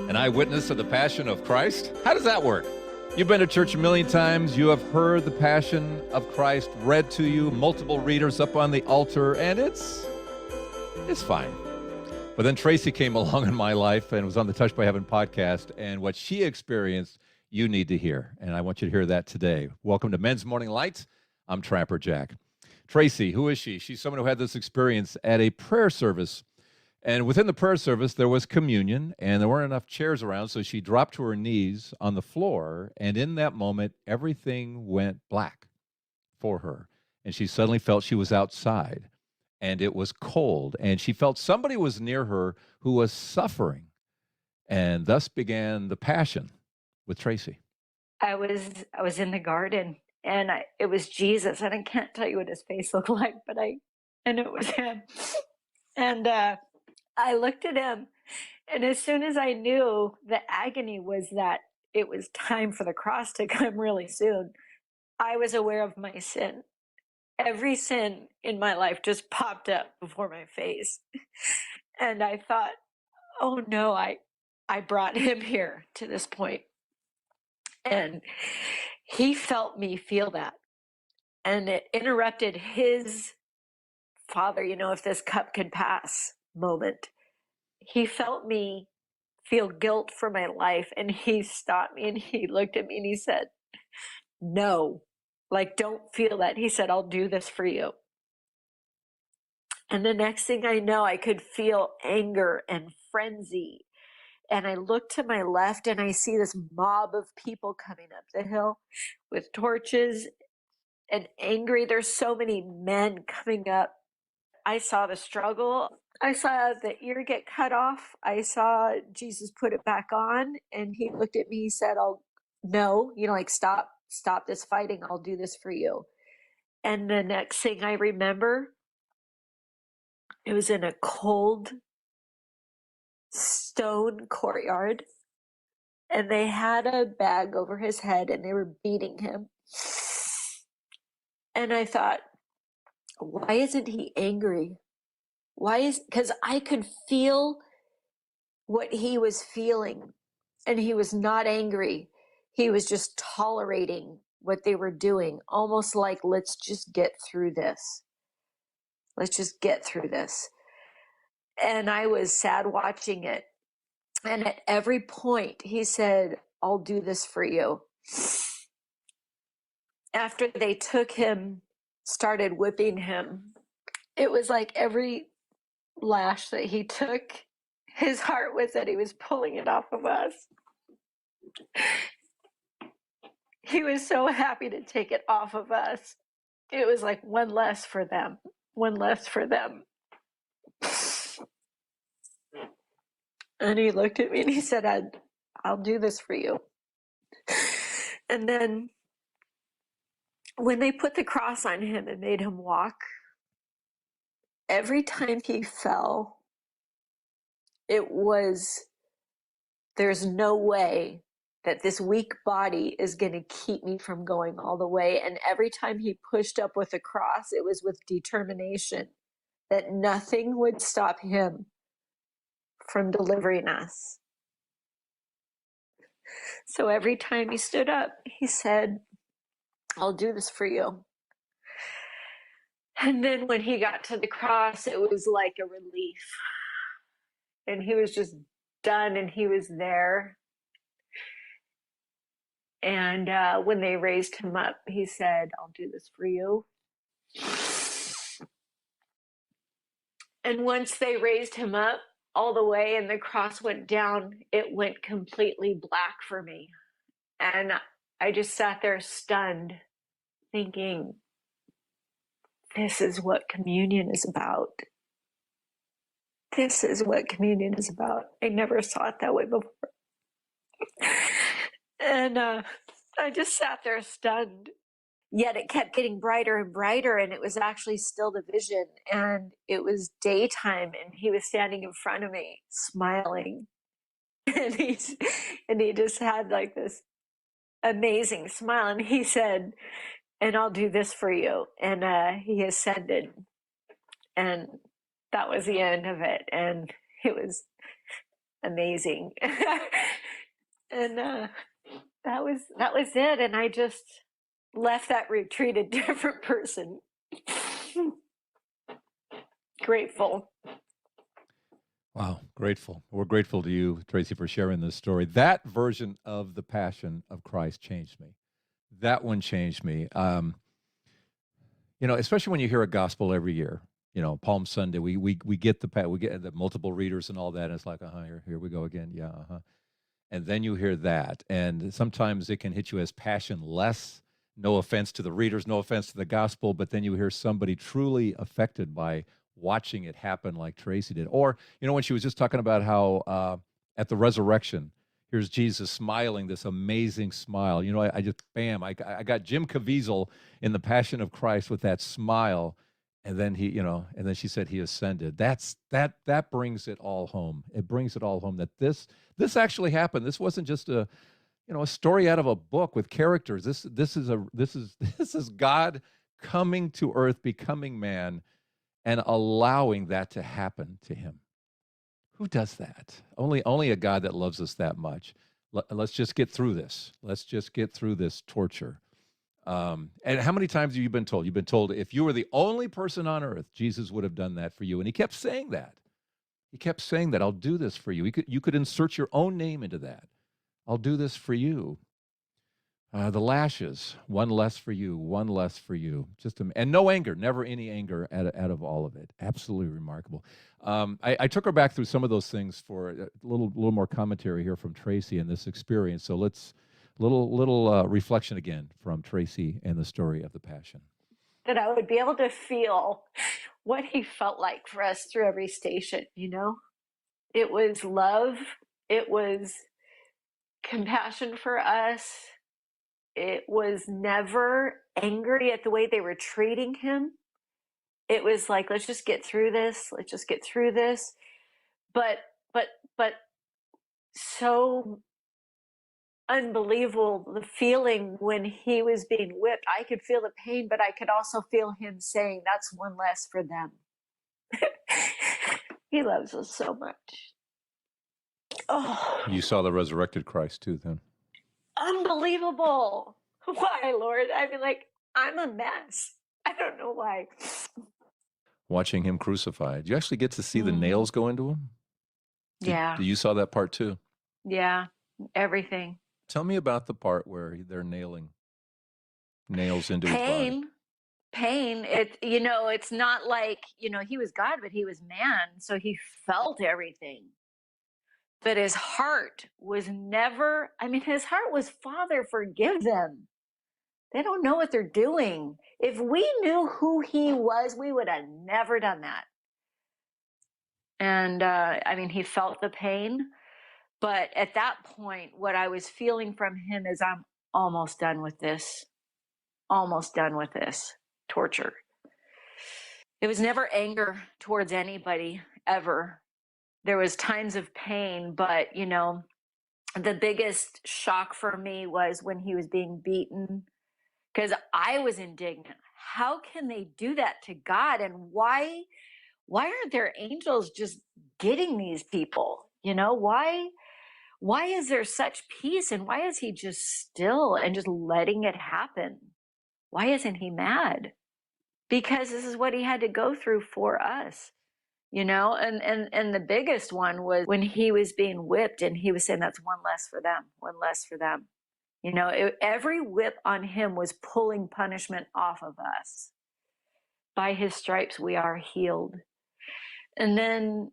An eyewitness of the Passion of Christ? How does that work? You've been to church a million times. You have heard the Passion of Christ read to you, multiple readers up on the altar, and it's fine. But then Tracy came along in my life and was on the Touched by Heaven podcast, and what she experienced, you need to hear. And I want you to hear that today. Welcome to Men's Morning Light. I'm Trapper Jack. Tracy, who is she? She's someone who had this experience at a prayer service. And within the prayer service, there was communion, and there weren't enough chairs around, so she dropped to her knees on the floor, and in that moment, everything went black for her. And she suddenly felt she was outside, and it was cold, and she felt somebody was near her who was suffering. And thus began the Passion with Tracy. I was in the garden, and it was Jesus, and I can't tell you what his face looked like, but I knew it was him. And I looked at him, and as soon as I knew the agony was that it was time for the cross to come really soon, I was aware of my sin. Every sin in my life just popped up before my face. And I thought, oh no, I brought him here to this point. And he felt me feel that. And it interrupted his Father, if this cup could pass moment. He felt me feel guilt for my life, and he stopped me and he looked at me and he said, no, don't feel that. He said, I'll do this for you. And the next thing I know, I could feel anger and frenzy. And I look to my left and I see this mob of people coming up the hill with torches and angry. There's so many men coming up. I saw the struggle. I saw the ear get cut off. I saw Jesus put it back on, and he looked at me. He said, stop this fighting. I'll do this for you. And the next thing I remember, it was in a cold stone courtyard, and they had a bag over his head and they were beating him. And I thought, why isn't he angry? Because I could feel what he was feeling, and he was not angry. He was just tolerating what they were doing, almost like, let's just get through this. Let's just get through this. And I was sad watching it. And at every point, he said, I'll do this for you. After they took him, started whipping him, it was like every lash that he took, his heart was that he was pulling it off of us. He was so happy to take it off of us. It was like one less for them. And he looked at me and he said, I'll do this for you. And then when they put the cross on him and made him walk, every time he fell, there's no way that this weak body is going to keep me from going all the way. And every time he pushed up with the cross, it was with determination that nothing would stop him from delivering us. So every time he stood up, he said, I'll do this for you. And then when he got to the cross, it was like a relief. And he was just done, and he was there. And when they raised him up, he said, I'll do this for you. And once they raised him up all the way and the cross went down, it went completely black for me. And I just sat there stunned, thinking, this is what communion is about. This is what communion is about. I never saw it that way before. And I just sat there stunned. Yet it kept getting brighter and brighter, and it was actually still the vision. And it was daytime, and he was standing in front of me, smiling. And he just had like this amazing smile. And he said, and I'll do this for you. And he ascended. And that was the end of it. And it was amazing. And that was it. And I just left that retreat a different person. Grateful. Wow, grateful. We're grateful to you, Tracy, for sharing this story. That version of the Passion of Christ changed me. That one changed me. Especially when you hear a gospel every year. Palm Sunday, we get the multiple readers and all that, and it's like, here we go again, yeah, and then you hear that, and sometimes it can hit you as passionless. No offense to the readers, no offense to the gospel, but then you hear somebody truly affected by watching it happen, like Tracy did. Or when she was just talking about how at the resurrection, here's Jesus smiling, this amazing smile. I just, bam, I got Jim Caviezel in the Passion of Christ with that smile. And then and then she said he ascended. That brings it all home. It brings it all home that this actually happened. This wasn't just a story out of a book with characters. This is God coming to earth, becoming man, and allowing that to happen to him. Who does that? Only a God that loves us that much. Let's just get through this. Let's just get through this torture. And how many times have you been told? You've been told if you were the only person on earth, Jesus would have done that for you. And he kept saying that. He kept saying that, I'll do this for you. You could insert your own name into that. I'll do this for you. The lashes, one less for you, one less for you. And no anger, never any anger out of all of it. Absolutely remarkable. I took her back through some of those things for a little more commentary here from Tracy and this experience. So let's little reflection again from Tracy and the story of the Passion. That I would be able to feel what he felt like for us through every station. It was love. It was compassion for us. It was never angry at the way they were treating him. It was like, let's just get through this. Let's just get through this. But so unbelievable, the feeling when he was being whipped. I could feel the pain, but I could also feel him saying, that's one less for them. He loves us so much. Oh, you saw the resurrected Christ too, then. Unbelievable. Why, Lord? I mean, I'm a mess. I don't know why. Watching him crucified. You actually get to see the nails go into him? Yeah. You saw that part too? Yeah, everything. Tell me about the part where they're nailing nails into his body. Pain. It's not like, he was God, but he was man. So he felt everything. But his heart was never, his heart was, Father, forgive them. They don't know what they're doing. If we knew who he was, we would have never done that. And he felt the pain. But at that point, what I was feeling from him is, I'm almost done with this. Almost done with this torture. It was never anger towards anybody, ever. There was times of pain, but, the biggest shock for me was when he was being beaten, because I was indignant. How can they do that to God? And why aren't there angels just getting these people? Why is there such peace, and why is he just still and just letting it happen? Why isn't he mad? Because this is what he had to go through for us, and the biggest one was when he was being whipped, and he was saying, that's one less for them, one less for them. Every whip on him was pulling punishment off of us. By his stripes, we are healed. And then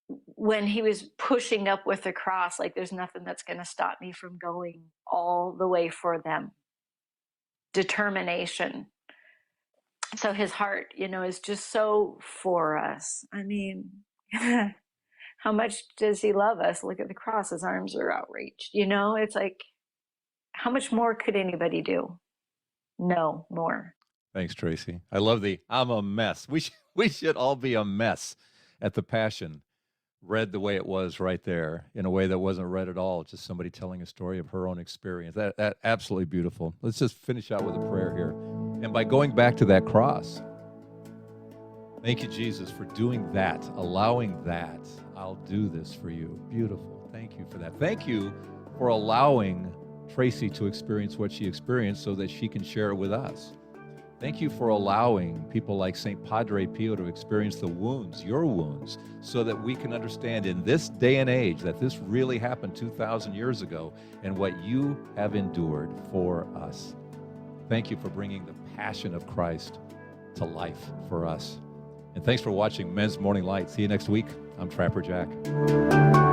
when he was pushing up with the cross, like, there's nothing that's going to stop me from going all the way for them. Determination. So his heart, is just so for us. How much does he love us? Look at the cross. His arms are outreached. It's like, how much more could anybody do? No more. Thanks, Tracy. I love I'm a mess. We should all be a mess at the Passion, read the way it was right there, in a way that wasn't read at all. Just somebody telling a story of her own experience. That absolutely beautiful. Let's just finish out with a prayer here. And by going back to that cross, Thank you, Jesus, for doing that, allowing that. I'll do this for you. Beautiful. Thank you for that. Thank you for allowing Tracy to experience what she experienced so that she can share it with us. Thank you for allowing people like St. Padre Pio to experience the wounds, your wounds, so that we can understand in this day and age that this really happened 2,000 years ago and what you have endured for us. Thank you for bringing the passion of Christ to life for us. And thanks for watching Men's Morning Light. See you next week. I'm Trapper Jack.